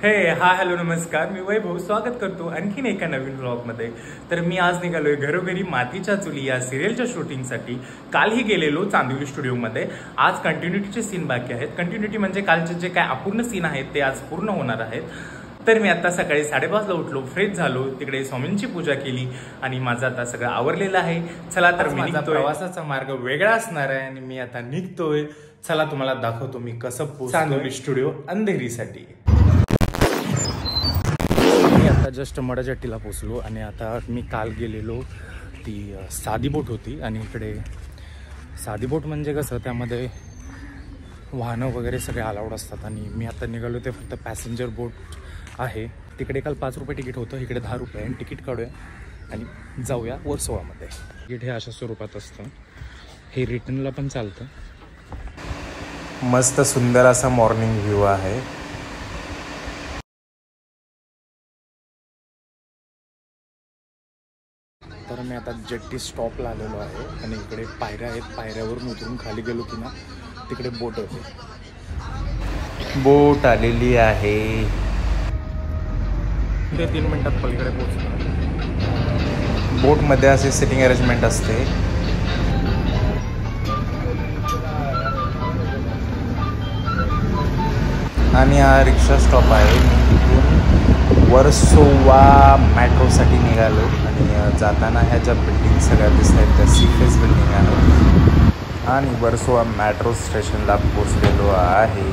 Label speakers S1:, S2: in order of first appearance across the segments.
S1: हे हा हॅलो नमस्कार, मी वैभव स्वागत करतो आणखीन एका नवीन व्लॉगमध्ये। तर मी आज निघालोय घरोघरी मातीच्या चुली या सिरियलच्या शूटिंगसाठी। कालही गेलेलो चांदिवली स्टुडिओमध्ये। आज कंटिन्युटीचे सीन बाकी आहेत। कंटिन्युटी म्हणजे कालचे जे काय अपूर्ण सीन आहेत ते आज पूर्ण होणार आहेत। तर मी आता सकाळी 5:30ला उठलो, फ्रेश झालो, तिकडे स्वामींची पूजा केली आणि माझं आता सगळं आवरलेलं आहे। चला तर मी निघतोय। प्रवासाचा मार्ग वेगळा असणार आहे आणि मी आता निघतोय। चला तुम्हाला दाखवतो मी कसं चांदिवली स्टुडिओ अंधेरीसाठी। आता जस्ट मडाजट्टीला पोचलो आणि आता मी काल गेलेलो ती साधी बोट होती आणि इकडे साधी बोट म्हणजे कसं त्यामध्ये वाहनं वगैरे सगळे अलाउड असतात आणि मी आता निघालो ते फक्त पॅसेंजर बोट आहे। तिकडे काल 5 रुपये तिकीट होतं, इकडे 10 रुपये आणि तिकीट काढूया आणि जाऊया वर्सोवामध्ये। तिकीट हे अशा स्वरूपात असतं, हे रिटर्नला पण चालतं। मस्त सुंदर असा मॉर्निंग व्ह्यू आहे। तर मी आता जेट्टी स्टॉपला आलेलो आहे आणि इकडे पायऱ्या आहेत, पायऱ्यावरून उतरून खाली गेलो की ना तिकडे बोट होते, बोट आलेली आहे। ते 3 मिनिटात पलीकडे पोहोचलो। बोटमध्ये असे सिटिंग अरेंजमेंट असते। आणि हा रिक्षा स्टॉप आहे। तिथून वर्सोवा मेट्रोसाठी निघालो आणि जाताना ह्या ज्या बिल्डिंग सगळ्या दिसत आहेत त्या सीफेस बिल्डिंग आहे आणि वर्सोवा मेट्रो स्टेशनला पोचलेलो आहे।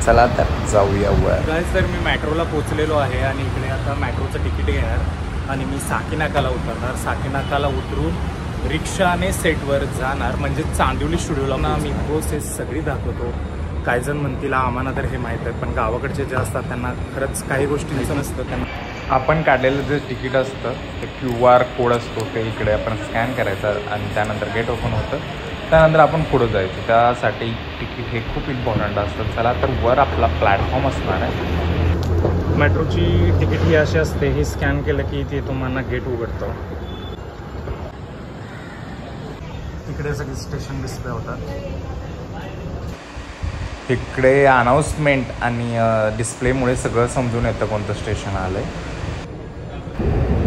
S1: चला तर जाऊया वर। गाईज तर मी मेट्रोला पोचलेलो आहे आणि इकडे आता मेट्रोचं तिकीट घेणार आणि मी साकीनाकाला उतरणार। साकीनाकाला उतरून रिक्षाने सेटवर जाणार, म्हणजे चांदिवली स्टुडिओला ना मी प्रोसेस सगळी दाखवतो। काही जण म्हणतील आम्हाला तर हे माहीत आहे, पण गावाकडचे जे असतात त्यांना खरंच काही गोष्टी नसतं। त्यांना आपण काढलेलं जे तिकीट असतं ते QR कोड असतो, ते इकडे आपण स्कॅन करायचं आणि त्यानंतर गेट ओपन होतं, त्यानंतर आपण पुढं जायचं। त्यासाठी तिकीट हे खूप इम्पॉर्टंट असतं। चला तर वर आपला प्लॅटफॉर्म असणार आहे। मेट्रोची तिकीट ही अशी असते, हे स्कॅन केलं की ते तुम्हाला गेट उघडतं। इकडे सगळे स्टेशन डिस्प्ले होतात। इकडे अनाउन्समेंट आणि डिस्प्लेमुळे सगळं समजून येतं कोणतं स्टेशन आलंय।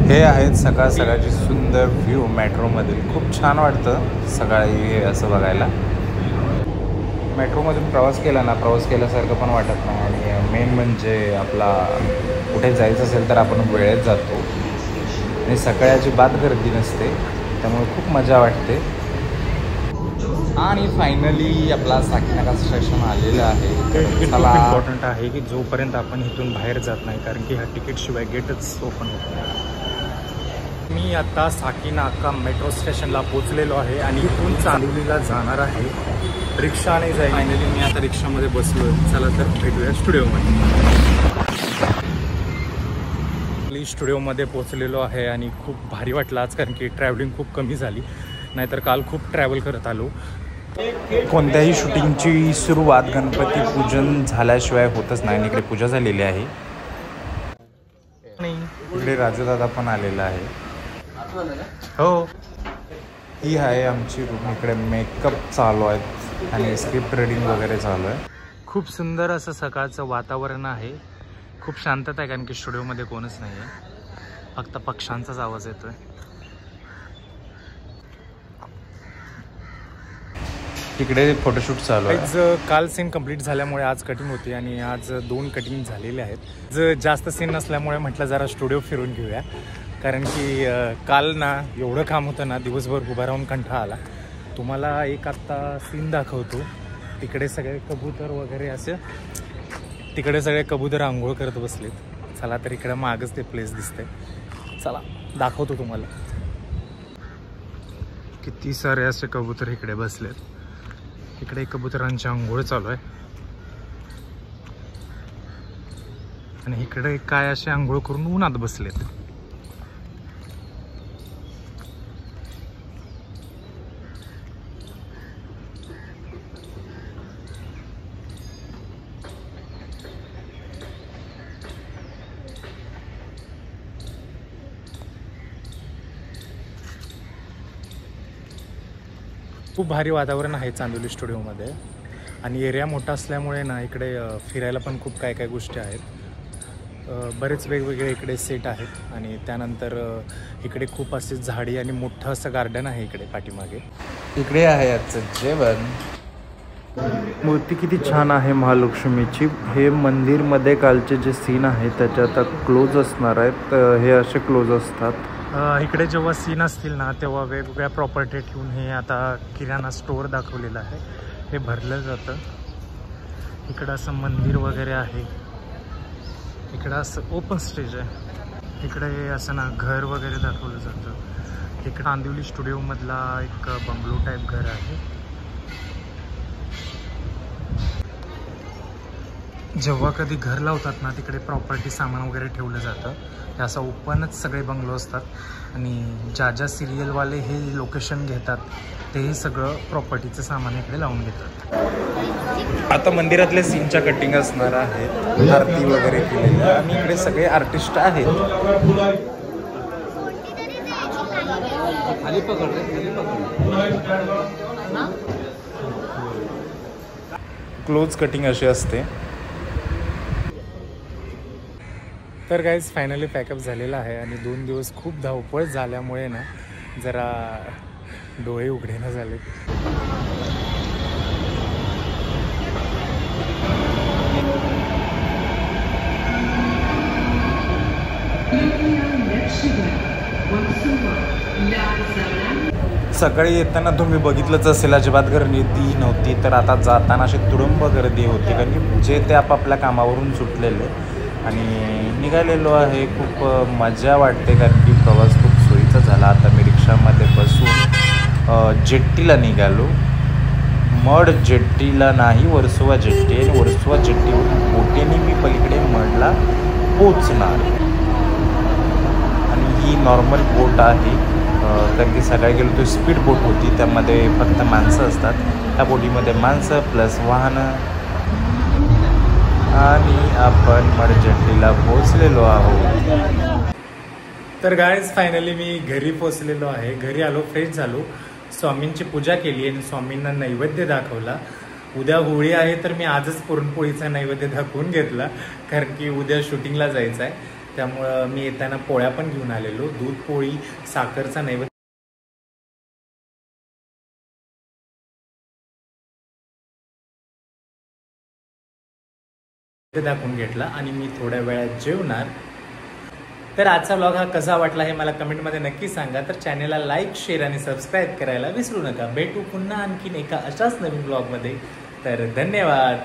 S1: हे आहेत सकाळ सकाळची सुंदर व्ह्यू मेट्रोमधील। खूप छान वाटतं सकाळी हे असं बघायला। मेट्रोमधून प्रवास केला ना, प्रवास केल्यासारखं पण वाटत नाही आणि मेन म्हणजे आपला कुठे जायचं असेल तर आपण वेळेत जातो आणि सकाळची बात गर्दी नसते, त्यामुळे खूप मजा वाटते। आणि फायनली आपला साकीनाका स्टेशन आलेलं आहे। खूप इम्पॉर्टंट आहे की जोपर्यंत आपण इथून बाहेर जात नाही, कारण की ह्या तिकीटशिवाय गेटच ओपन होत नाही। मी आता साकीनाका मेट्रो स्टेशनला पोचलेलो आहे आणि इथून चांदिवलीला जाणार आहे। रिक्षाने जाईल। फायनली मी आता रिक्षामध्ये बसलो। चला तर भेटूया स्टुडिओमध्ये। स्टुडिओमध्ये पोचलेलो आहे आणि खूप भारी वाटलं आज, कारण की ट्रॅव्हलिंग खूप कमी झाली, नाहीतर काल खूप ट्रॅव्हल करत आलो। कोणत्याही शूटिंगची सुरुवात गणपती पूजन झाल्याशिवाय होतच नाही। इकडे पूजा झालेली आहे। इकडे राजूदादा पण आलेला आहे। हो, ही आहे आमची रूम। इकडे मेकअप चालू आहे आणि स्क्रिप्ट रिडिंग वगैरे चालू आहे। खूप सुंदर असं सकाळचं वातावरण आहे। खूप शांतता आहे, कारण की स्टुडिओमध्ये कोणच नाही आहे, फक्त पक्ष्यांचाच आवाज येतोय। तिकडे फोटोशूट चालू आहे। काल सीन कंप्लीट झाल्यामुळे आज कटिंग होती आणि आज 2 कटिंग झालेले आहेत। जास्त सीन नसल्यामुळे म्हटलं जरा स्टुडिओ फिरून घेऊया, कारण की काल ना एवढं काम होतं ना, दिवसभर उभा राहून कंटाळा आला। तुम्हाला एक आत्ता सीन दाखवतो। तिकडे सगळे कबूतर वगैरे असे, तिकडे सगळे कबूतर आंघोळ करत बसलेत। चला तर इकडे मागच ते प्लेस दिसते, चला दाखवतो तुम्हाला। किती सारे असे कबूतर इकडे बसलेत। इकडे कबुतरांची आंघोळ चालू आहे आणि इकडे काय असे आंघोळ करून उन्हात बसलेत। खूप भारी वातावरण आहे चांदिवली स्टुडिओमध्ये। आणि एरिया मोठा असल्यामुळे ना इकडे फिरायला पण खूप काय काय गोष्टी आहेत. बरेच वेगवेगळे इकडे सेट आहेत आणि त्यानंतर इकडे खूप असे झाडी आणि मोठं असं गार्डन आहे इकडे पाठीमागे. इकडे आहे आजचं जेवण. मूर्ती किती छान आहे महालक्ष्मीची. हे मंदिरमध्ये कालचे जे सीन आहे त्याचे आता क्लोज असणार आहेत. हे असे क्लोज असतात. इकडे जेव्हा सीन असतील ना तेव्हा वेगवेगळ्या प्रॉपर्टी ठेवून हे आता किराणा स्टोअर दाखवलेलं आहे. हे भरलं जातं. इकडं असं मंदिर वगैरे आहे. इकडं असं ओपन स्टेज आहे. इकडे असं ना घर वगैरे दाखवलं जातं. इकडं आंदिवली स्टुडिओमधला एक बंगलो टाईप घर आहे. जेव्हा कधी घर लावतात ना तिकडे प्रॉपर्टी सामान वगैरे ठेवलं जातं. हे असं ओपनच सगळे बंगलो असतात आणि ज्या ज्या सिरियलवाले हे लोकेशन घेतात ते सगळं प्रॉपर्टीचं सामान इकडे लावून घेतात. आता मंदिरातल्या सीनच्या कटिंग असणार आहे. आरती वगैरे केलेली आणि इकडे सगळे आर्टिस्ट आहेत. क्लोज कटिंग अशी असते. तर गाईज फायनली पॅकअप झालेला आहे आणि 2 दिवस खूप धावपळ झाल्यामुळे ना जरा डोळे उघडेना झाले. सकाळी येताना तुम्ही बघितलंच असेल अजिबात गर्दी नव्हती. तर आता जाताना अशी तुडुंब गर्दी होती कारण की जे ते आपापल्या कामावरून सुटलेले आणि निघालेलो आहे. खूप मजा वाटते कारण की प्रवास खूप सोयीचा झाला. आता मी रिक्षामध्ये बसून जेट्टीला निघालो. मड जेट्टीला नाही, वर्सोवा जेट्टी आणि वर्सोवा जेट्टीवरून बोटीने मी पलीकडे मडला पोचणार. आणि ही नॉर्मल बोट आहे कारण की सकाळी गेलो तो स्पीड बोट होती. त्यामध्ये फक्त माणसं असतात. त्या बोटीमध्ये माणसं प्लस वाहनं आणि आपण मडजेट्टीला पोचलेलो आहोत. तर गाईज फायनली मी घरी पोचलेलो आहे. घरी आलो, फ्रेश झालो, स्वामींची पूजा केली आणि स्वामींना नैवेद्य दाखवला. उद्या होळी आहे तर मी आजच पुरणपोळीचा नैवेद्य दाखवून घेतला कारण की उद्या शूटिंगला जायचं आहे. त्यामुळं मी येताना पोळ्या पण घेऊन आलेलो. दूध पोळी, साखरचा नैवेद्य दाखवून घेतला आणि मी थोड्या वेळात जेवणार. तर आजचा व्लॉग हा कसा वाटला हे मला कमेंटमध्ये नक्की सांगा. तर चॅनेलला लाईक, शेअर आणि सबस्क्राईब करायला विसरू नका. भेटू पुन्हा आणखीन एका अशाच नवीन व्लॉगमध्ये. तर धन्यवाद.